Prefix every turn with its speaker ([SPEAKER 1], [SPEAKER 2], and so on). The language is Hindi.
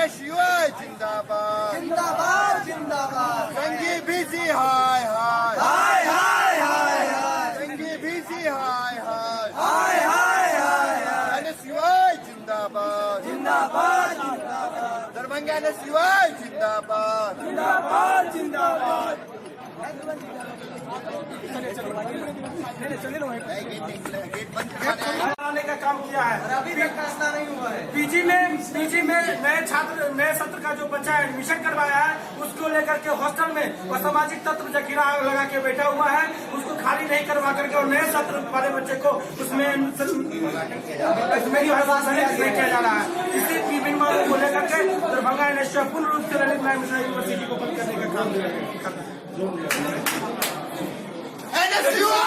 [SPEAKER 1] NSUI जिंदाबाद
[SPEAKER 2] जिंदाबाद जिंदाबाद
[SPEAKER 1] संगी बीसी हाय हाय
[SPEAKER 2] हाय हाय हाय हाय
[SPEAKER 1] संगी बीसी हाय हाय
[SPEAKER 2] हाय हाय हाय
[SPEAKER 1] NSUI जिंदाबाद
[SPEAKER 2] जिंदाबाद जिंदाबाद
[SPEAKER 1] दरभंगा NSUI जिंदाबाद
[SPEAKER 2] जिंदाबाद जिंदाबाद
[SPEAKER 3] आने का काम किया है।
[SPEAKER 2] अभी तक फैसला नहीं हुआ है।
[SPEAKER 3] पीजी में नए सत्र का जो बच्चा एडमिशन करवाया है उसको लेकर के हॉस्टल में असामाजिक तत्व जखीरा लगा के बैठा हुआ है, उसको खाली नहीं करवा करके और नए सत्र वाले बच्चे को उसमें नहीं किया जा रहा है। इसी विभिन्न मामलों को लेकर के दरभंगा NSUI पूर्ण रूप से ललित नारायण मिश्रा यूनिवर्सिटी को बंद करने का काम किया।
[SPEAKER 1] NSUI